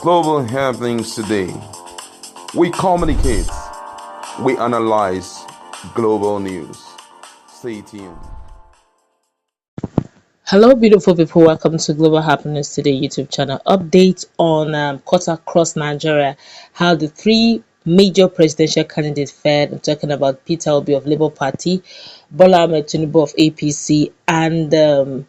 Global happenings today. We communicate, we analyze global news. Stay tuned. Hello, beautiful people. Welcome to Global Happiness Today YouTube channel. Updates on cut across Nigeria, how the three major presidential candidates fared. I'm talking about Peter Obi of Labour Party, Bola Tinubu of APC, and uh,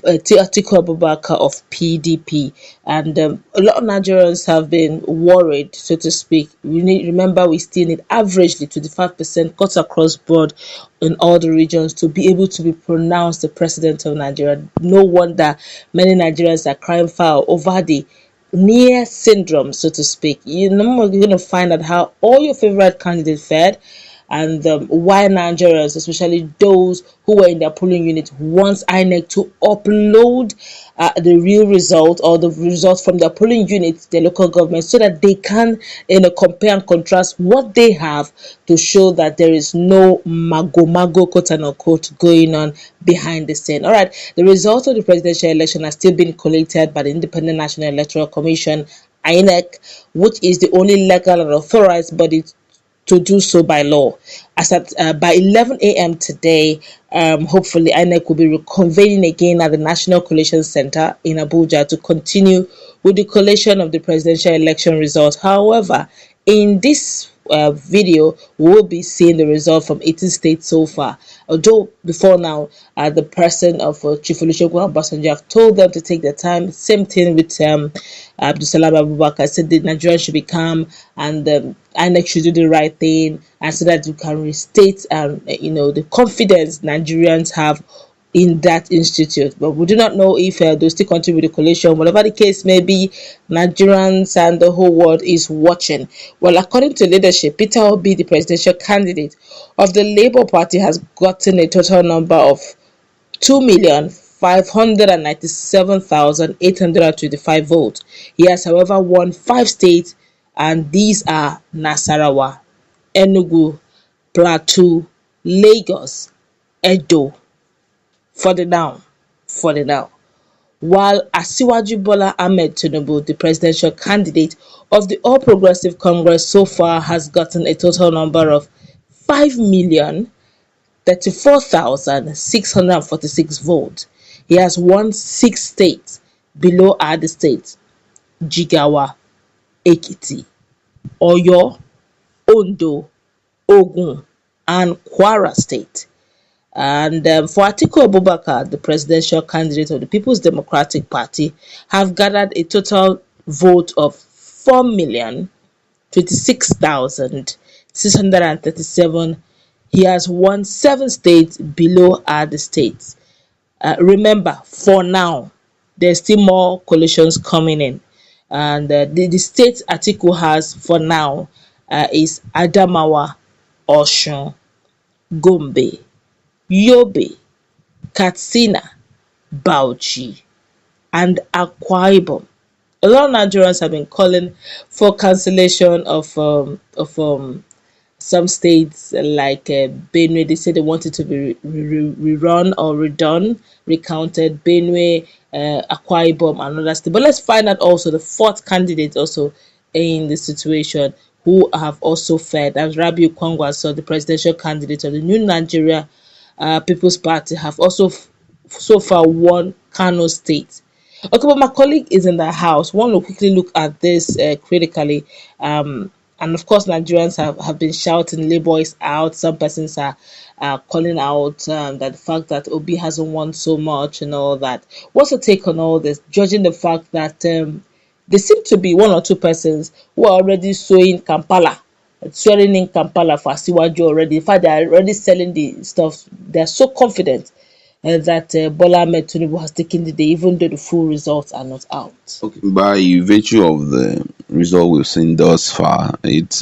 Atiku Abubakar of PDP, and a lot of Nigerians have been worried, so to speak. Remember, we still need averagely 25% cut across board in all the regions to be able to be pronounced the president of Nigeria. No wonder many Nigerians are crying foul over the near syndrome, so to speak. You're going to find out how all your favorite candidates fared, and why Nigerians, especially those who were in their polling unit, wants Inec to upload the real result or the results from their polling unit to the local government, so that they can compare and contrast what they have to show that there is no mago quote unquote going on behind the scene. All right, the results of the presidential election are still being collated by the Independent National Electoral Commission, INEC, which is the only legal and authorized body to do so by law. As at by 11 a.m. today, hopefully INEC will be reconvening again at the National Collation Center in Abuja to continue with the collation of the presidential election results. However, in this video, we will be seeing the result from 18 states so far. Although before now, the person of Chief Olusegun Obasanjo have told them to take their time. Same thing with Abdulsalam Abubakar, said the Nigerians should be calm, and INEC should do the right thing, and so that you can restate the confidence Nigerians have in that institute. But we do not know if they'll still continue with the coalition. Whatever the case may be, Nigerians and the whole world is watching. Well, according to leadership, Peter Obi, the presidential candidate of the Labour Party, has gotten a total number of 2,597,825 votes. He has, however, won 5 states, and these are Nasarawa, Enugu, Plateau, Lagos, Edo, for the now. While Asiwaju Bola Ahmed Tinubu, the presidential candidate of the All Progressive Congress, so far has gotten a total number of 5,034,646 votes. He has won 6 states below are the states: Jigawa, Ekiti, Oyo, Ondo, Ogun, and Kwara State. And for Atiku Abubakar, the presidential candidate of the People's Democratic Party, have gathered a total vote of 4,026,637. He has won 7 states below are the states. Remember, for now, there's still more coalitions coming in. And the states Atiku has for now is Adamawa, Osun, Gombe, Yobe, Katsina, Bauchi, and Akwa Ibom. A lot of Nigerians have been calling for cancellation of some states like Benue. They say they want it to be rerun or redone, recounted. Benue, Akwa Ibom, and other states. But let's find out also the fourth candidate also in the situation who have also fared. That's Rabiu Kwangwaso, the presidential candidate of the New Nigeria People's Party, have also so far won Kano State. Okay, but my colleague is in the house. Want to quickly look at this critically. And of course, Nigerians have been shouting, Labour is out. Some persons are calling out that the fact that Obi hasn't won so much and all that. What's your take on all this, judging the fact that there seem to be one or two persons who are already swearing in Kampala for Asiwaju already. In fact, they are already selling the stuff. They are so confident that Bola Ahmed Tinubu has taken the day, even though the full results are not out. Okay, by virtue of the result we've seen thus far, it's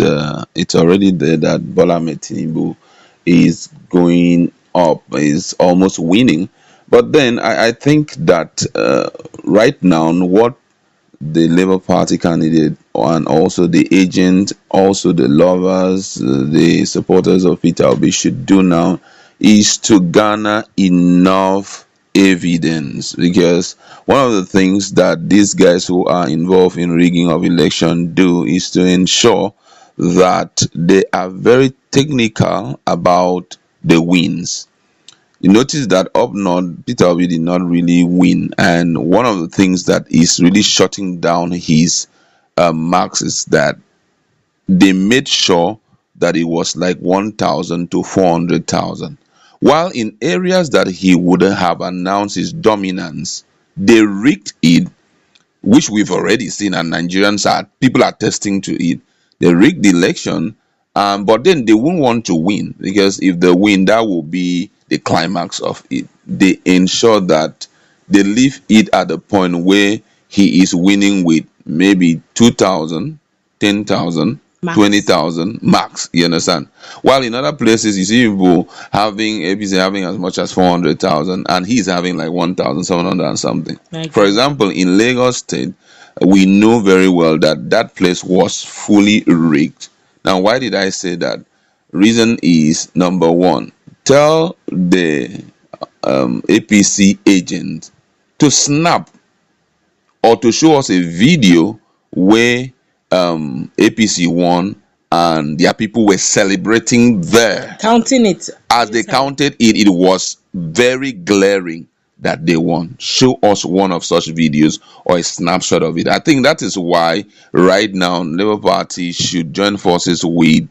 already there that Bola Ahmed Tinubu is going up, is almost winning. But then I think that right now, what the Labour Party candidate and also the agent, also the lovers, the supporters of Peter Obi should do now is to garner enough evidence, because one of the things that these guys who are involved in rigging of election do is to ensure that they are very technical about the wins. You notice that up north, Peter Obi did not really win, and one of the things that is really shutting down his marks is that they made sure that it was like 1,000 to 400,000. While in areas that he would have announced his dominance, they rigged it, which we've already seen, and Nigerians are people are testing to it. They rigged the election, but then they won't want to win, because if they win, that will be the climax of it. They ensure that they leave it at the point where he is winning with maybe 2,000, 10,000, Max. 20,000 max. You understand? While in other places, you see people having APC having as much as 400,000, and he's having like 1,700 and something. Okay. For example, in Lagos State, we know very well that that place was fully rigged. Now, why did I say that? Reason is, number one, tell the APC agent to snap or to show us a video where APC won and their people were celebrating there. Counting it. As they counted it, it was very glaring that they won. Show us one of such videos or a snapshot of it. I think that is why right now Labour Party should join forces with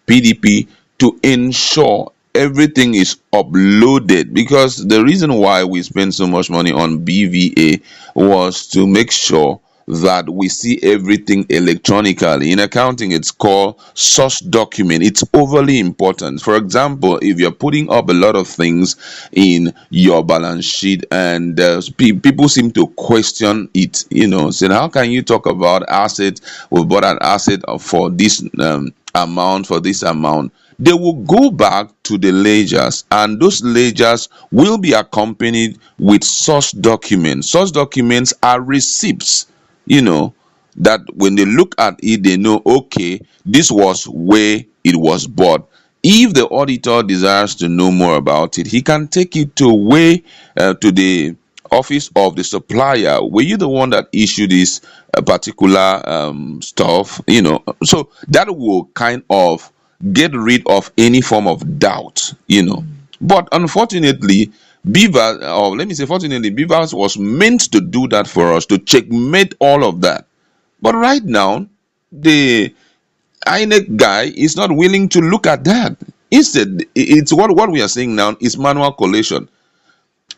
PDP to ensure everything is uploaded, because the reason why we spend so much money on BVA was to make sure that we see everything electronically. In accounting, it's called source document. It's overly important. For example, if you're putting up a lot of things in your balance sheet and people seem to question it, saying, how can you talk about assets? We bought an asset for this amount, for this amount. They will go back to the ledgers, and those ledgers will be accompanied with source documents. Source documents are receipts, that when they look at it, they know, okay, this was where it was bought. If the auditor desires to know more about it, he can take it to the office of the supplier. Were you the one that issued this particular stuff? So that will kind of get rid of any form of doubt. But unfortunately, Beavers was meant to do that for us, to checkmate all of that. But right now, the Inec guy is not willing to look at that. Instead, it's what we are saying now is manual collation.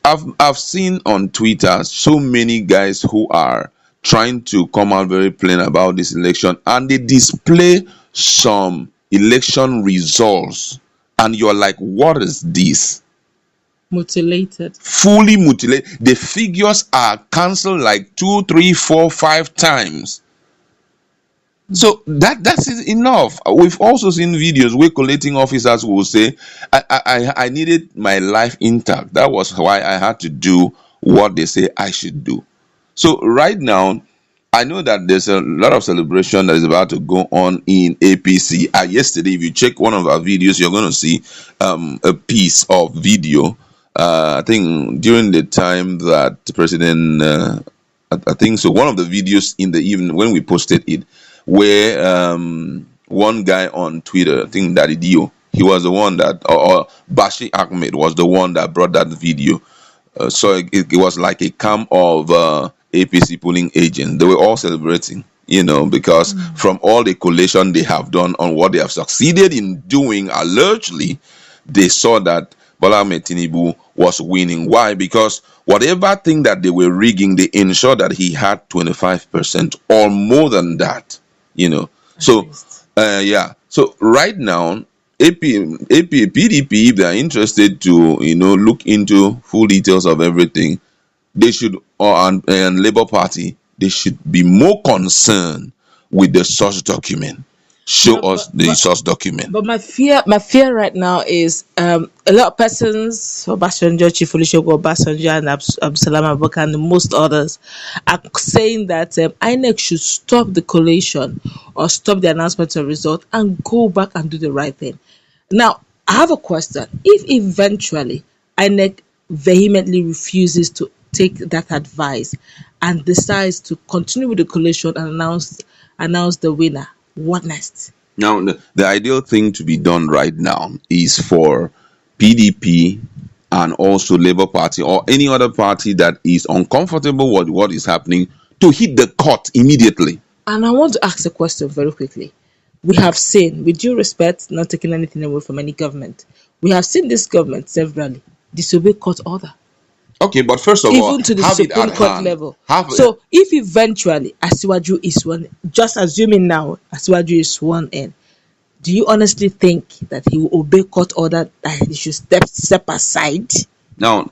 I've seen on Twitter so many guys who are trying to come out very plain about this election, and they display some election results, and you're like, what is this? Mutilated. Fully mutilated. The figures are cancelled like 2, 3, 4, 5 times. So that's enough. We've also seen videos where collating officers will say, I needed my life intact. That was why I had to do what they say I should do. So right now, I know that there's a lot of celebration that is about to go on in APC. Yesterday, if you check one of our videos, you're going to see a piece of video. I think during the time that President, I think so, one of the videos in the evening when we posted it, where one guy on Twitter, I think Daddy Dio, he was the one that, or Bashi Ahmed was the one that brought that video. So it was like a camp of APC polling agents. They were all celebrating, because from all the collation they have done on what they have succeeded in doing, allegedly, they saw that Bola Tinubu was winning. Why? Because whatever thing that they were rigging, they ensured that he had 25% or more than that. So yeah. So right now, PDP, if they are interested to look into full details of everything, they should, and Labour Party, they should be more concerned with the source document. Show us the source document. But my fear right now is a lot of persons, Obasanjo, Chief Olusegun Obasanjo, and Abdulsalam Abubakar, and most others, are saying that INEC should stop the collation or stop the announcement of result and go back and do the right thing. Now, I have a question. If eventually INEC vehemently refuses to take that advice and decides to continue with the collation and announce the winner, what next? Now, the ideal thing to be done right now is for PDP and also Labour Party or any other party that is uncomfortable with what is happening to hit the court immediately. And I want to ask a question very quickly. We have seen, with due respect, not taking anything away from any government, we have seen this government severally disobey court order, Okay, but first of all, even to the have it Supreme at Court hand. level. Have it. So, if eventually Asiwaju is sworn, just assuming now Asiwaju is sworn in, do you honestly think that he will obey court order, that he should step aside? Now,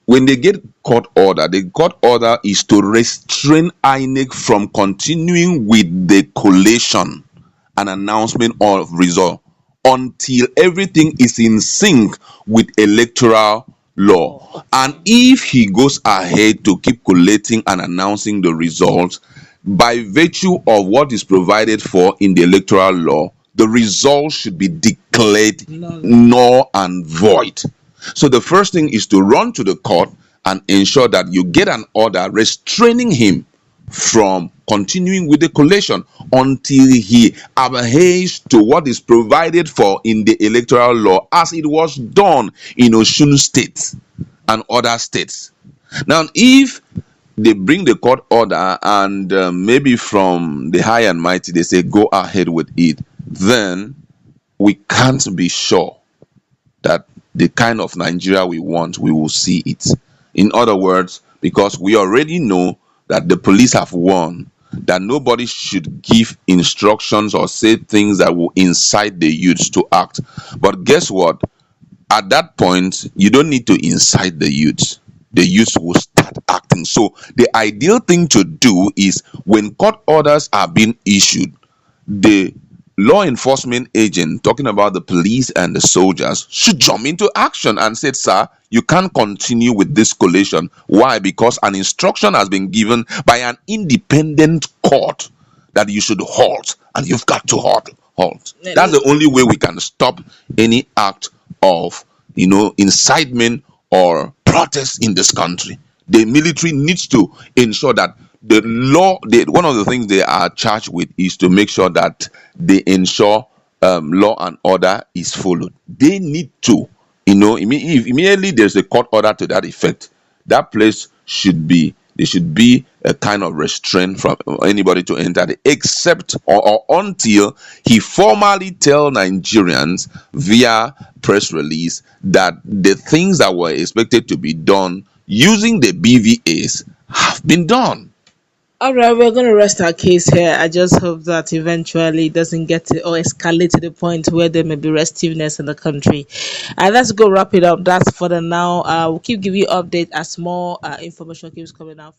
when they get court order, the court order is to restrain INEC from continuing with the collation and announcement of result until everything is in sync with electoral law. Oh, And if he goes ahead to keep collating and announcing the results, by virtue of what is provided for in the electoral law, the results should be declared no. null and void. So the first thing is to run to the court and ensure that you get an order restraining him from continuing with the collation until he adheres to what is provided for in the electoral law, as it was done in Osun State and other states. Now, if they bring the court order and maybe from the high and mighty they say go ahead with it, then we can't be sure that the kind of Nigeria we want, we will see it. In other words, because we already know that the police have won, that nobody should give instructions or say things that will incite the youths to act. But guess what? At that point, you don't need to incite the youths. The youths will start acting. So the ideal thing to do is when court orders are being issued, the law enforcement agent, talking about the police and the soldiers, should jump into action and say, sir, you can't continue with this collation. Why? Because an instruction has been given by an independent court that you should halt, and you've got to halt. That's the only way we can stop any act of incitement or protest in this country. The military needs to ensure that the law, one of the things they are charged with is to make sure that they ensure law and order is followed. They need to, if immediately there's a court order to that effect, that place there should be a kind of restraint from anybody to enter it, except or until he formally tell Nigerians via press release that the things that were expected to be done using the BVAs have been done. All right, we're going to rest our case here. I just hope that eventually it doesn't get to or escalate to the point where there may be restiveness in the country. Let's go wrap it up. That's for the now. We'll keep giving you update as more information keeps coming out.